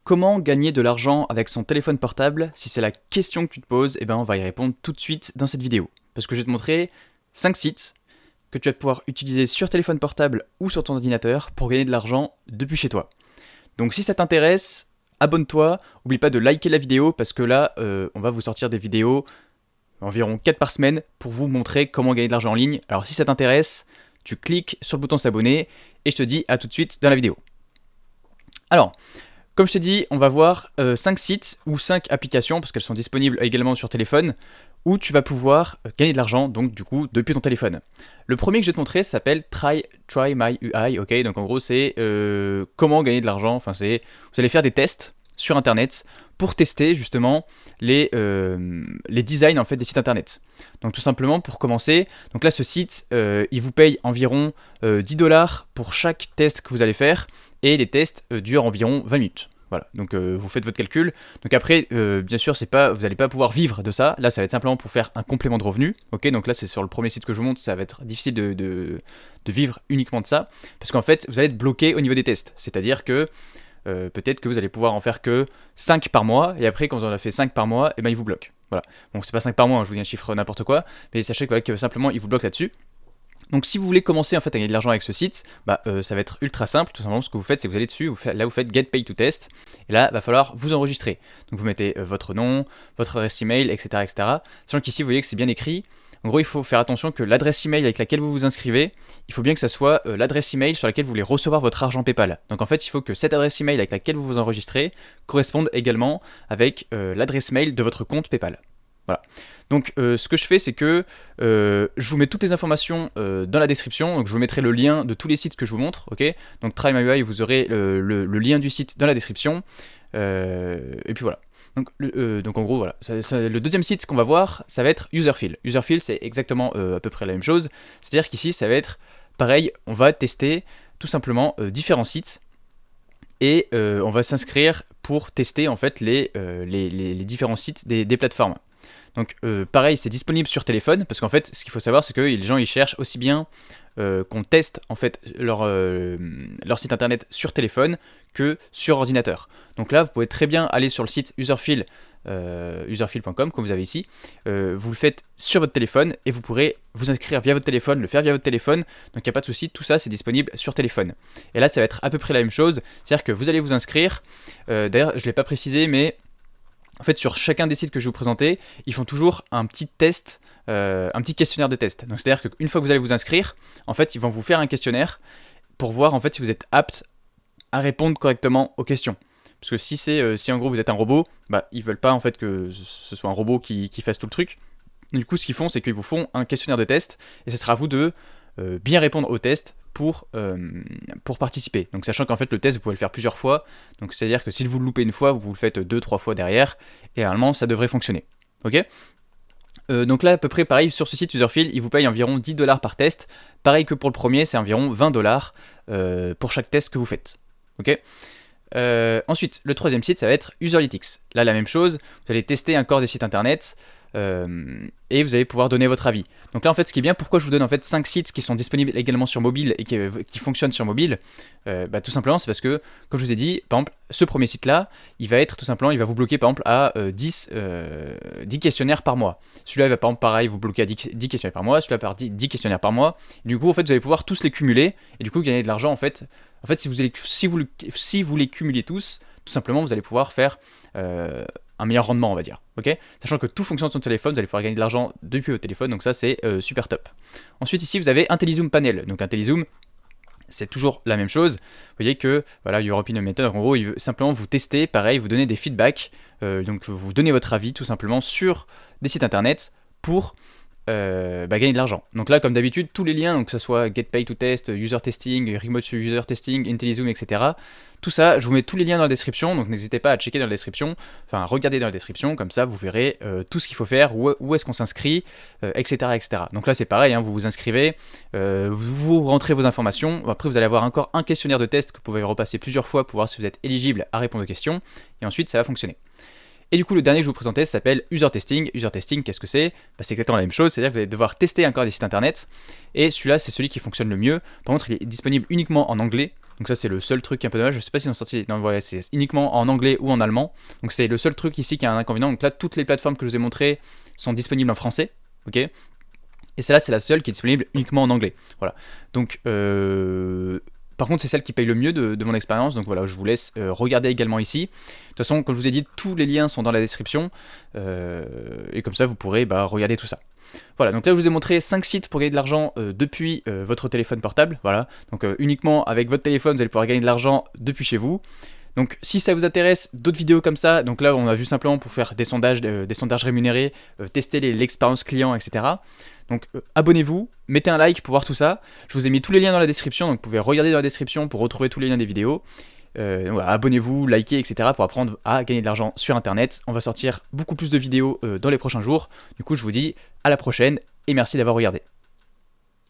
Comment gagner de l'argent avec son téléphone portable? Si c'est la question que tu te poses, eh ben on va y répondre tout de suite dans cette vidéo. Parce que je vais te montrer 5 sites que tu vas pouvoir utiliser sur téléphone portable ou sur ton ordinateur pour gagner de l'argent depuis chez toi. Donc si ça t'intéresse, abonne-toi, n'oublie pas de liker la vidéo parce que là, on va vous sortir des vidéos environ 4 par semaine pour vous montrer comment gagner de l'argent en ligne. Alors si ça t'intéresse, tu cliques sur le bouton s'abonner et je te dis à tout de suite dans la vidéo. Alors, comme je t'ai dit, on va voir 5 sites ou 5 applications, parce qu'elles sont disponibles également sur téléphone, où tu vas pouvoir gagner de l'argent, donc du coup, depuis ton téléphone. Le premier que je vais te montrer s'appelle Try My UI, ok, donc en gros c'est comment gagner de l'argent, enfin c'est, vous allez faire des tests sur internet pour tester justement les designs en fait des sites internet. Donc tout simplement pour commencer, donc là ce site, il vous paye environ 10$ pour chaque test que vous allez faire, et les tests durent environ 20 minutes. Voilà, donc vous faites votre calcul. Donc après, bien sûr, vous n'allez pas pouvoir vivre de ça. Là, ça va être simplement pour faire un complément de revenu. Ok, donc là, c'est sur le premier site que je vous montre, ça va être difficile de vivre uniquement de ça. Parce qu'en fait, vous allez être bloqué au niveau des tests. C'est-à-dire que peut-être que vous allez pouvoir en faire que 5 par mois. Et après, quand vous en avez fait 5 par mois, eh ben, il vous bloque. Voilà. Bon, c'est pas 5 par mois, hein, je vous dis un chiffre n'importe quoi. Mais sachez que, voilà, que simplement, il vous bloque là-dessus. Donc si vous voulez commencer en fait à gagner de l'argent avec ce site, ça va être ultra simple. Tout simplement ce que vous faites, c'est que vous allez dessus, là vous faites Get Paid to Test, et là il va falloir vous enregistrer. Donc vous mettez votre nom, votre adresse email, etc. Sachant qu'ici vous voyez que c'est bien écrit. En gros, il faut faire attention que l'adresse email avec laquelle vous vous inscrivez, il faut bien que ça soit l'adresse email sur laquelle vous voulez recevoir votre argent PayPal. Donc en fait, il faut que cette adresse email avec laquelle vous vous enregistrez corresponde également avec l'adresse mail de votre compte PayPal. Voilà. Donc ce que je fais, c'est que je vous mets toutes les informations dans la description. Donc je vous mettrai le lien de tous les sites que je vous montre. Ok. Donc Try My UI, vous aurez le lien du site dans la description. Et puis voilà. Donc en gros, voilà. Le deuxième site qu'on va voir, ça va être Userfill. Userfill, c'est exactement à peu près la même chose. C'est-à-dire qu'ici, ça va être pareil. On va tester tout simplement différents sites. Et on va s'inscrire pour tester en fait les différents sites des plateformes. Donc pareil, c'est disponible sur téléphone, parce qu'en fait, ce qu'il faut savoir, c'est que les gens ils cherchent aussi bien qu'on teste en fait leur site internet sur téléphone que sur ordinateur. Donc là, vous pouvez très bien aller sur le site Userfill, userfill.com, comme vous avez ici. Vous le faites sur votre téléphone et vous pourrez vous inscrire via votre téléphone, le faire via votre téléphone. Donc il n'y a pas de souci, tout ça c'est disponible sur téléphone. Et là, ça va être à peu près la même chose, c'est-à-dire que vous allez vous inscrire. D'ailleurs, je ne l'ai pas précisé, mais en fait, sur chacun des sites que je vais vous présenter, ils font toujours un petit test, un petit questionnaire de test. Donc, c'est-à-dire qu'une fois que vous allez vous inscrire, en fait, ils vont vous faire un questionnaire pour voir en fait si vous êtes apte à répondre correctement aux questions. Parce que si en gros vous êtes un robot, ils veulent pas en fait que ce soit un robot qui fasse tout le truc. Du coup, ce qu'ils font, c'est qu'ils vous font un questionnaire de test et ce sera à vous de bien répondre au test pour participer. Donc sachant qu'en fait le test vous pouvez le faire plusieurs fois, donc c'est à dire que si vous le loupez une fois, vous le faites 2-3 fois derrière, et normalement ça devrait fonctionner. Ok. Donc là à peu près pareil sur ce site Userfill, il vous paye environ 10$ par test, pareil que pour le premier, c'est environ 20$ pour chaque test que vous faites. Ok. Ensuite, le troisième site, ça va être Userlytics. Là, la même chose, vous allez tester encore des sites internet et vous allez pouvoir donner votre avis. Donc là, en fait, ce qui est bien, pourquoi je vous donne en fait 5 sites qui sont disponibles également sur mobile et qui fonctionnent sur mobile, tout simplement, c'est parce que, comme je vous ai dit, par exemple, ce premier site-là, il va vous bloquer par exemple à 10 questionnaires par mois. Celui-là, il va par exemple, pareil, vous bloquer à 10 questionnaires par mois, celui-là par 10 questionnaires par mois. Et du coup, en fait, vous allez pouvoir tous les cumuler et du coup, gagner de l'argent en fait. En fait, si vous les cumulez tous, tout simplement, vous allez pouvoir faire un meilleur rendement, on va dire. Ok. Sachant que tout fonctionne sur le téléphone, vous allez pouvoir gagner de l'argent depuis votre téléphone, donc ça, c'est super top. Ensuite, ici, vous avez IntelliZoom Panel. Donc, IntelliZoom, c'est toujours la même chose. Vous voyez que, voilà, European Method, en gros, il veut simplement vous tester, pareil, vous donner des feedbacks, donc vous donnez votre avis, tout simplement, sur des sites internet pour gagner de l'argent. Donc là, comme d'habitude, tous les liens, donc que ce soit Get Paid to Test, User Testing, Remote User Testing, IntelliZoom, etc. Tout ça, je vous mets tous les liens dans la description, donc n'hésitez pas à checker dans la description, enfin regarder dans la description, comme ça vous verrez tout ce qu'il faut faire, où est-ce qu'on s'inscrit, etc. Donc là c'est pareil, hein, vous vous inscrivez, vous rentrez vos informations, après vous allez avoir encore un questionnaire de test que vous pouvez repasser plusieurs fois pour voir si vous êtes éligible à répondre aux questions, et ensuite ça va fonctionner. Et du coup, le dernier que je vous présentais s'appelle User Testing. User Testing, qu'est-ce que c'est? C'est exactement la même chose, c'est-à-dire que vous allez devoir tester encore des sites internet. Et celui-là, c'est celui qui fonctionne le mieux. Par contre, il est disponible uniquement en anglais. Donc ça c'est le seul truc qui est un peu dommage. Je sais pas s'ils ont sorti, non voilà, c'est uniquement en anglais ou en allemand. Donc c'est le seul truc ici qui a un inconvénient. Donc là toutes les plateformes que je vous ai montrées sont disponibles en français, ok. Et celle-là c'est la seule qui est disponible uniquement en anglais. Voilà. Donc par contre, c'est celle qui paye le mieux de mon expérience, donc voilà, je vous laisse regarder également ici. De toute façon, comme je vous ai dit, tous les liens sont dans la description, et comme ça, vous pourrez regarder tout ça. Voilà, donc là, je vous ai montré 5 sites pour gagner de l'argent depuis votre téléphone portable, voilà. Donc uniquement avec votre téléphone, vous allez pouvoir gagner de l'argent depuis chez vous. Donc si ça vous intéresse, d'autres vidéos comme ça, donc là on a vu simplement pour faire des sondages rémunérés, tester l'expérience client, etc. Donc abonnez-vous, mettez un like pour voir tout ça. Je vous ai mis tous les liens dans la description, donc vous pouvez regarder dans la description pour retrouver tous les liens des vidéos. Voilà, abonnez-vous, likez, etc. pour apprendre à gagner de l'argent sur internet. On va sortir beaucoup plus de vidéos dans les prochains jours. Du coup je vous dis à la prochaine et merci d'avoir regardé.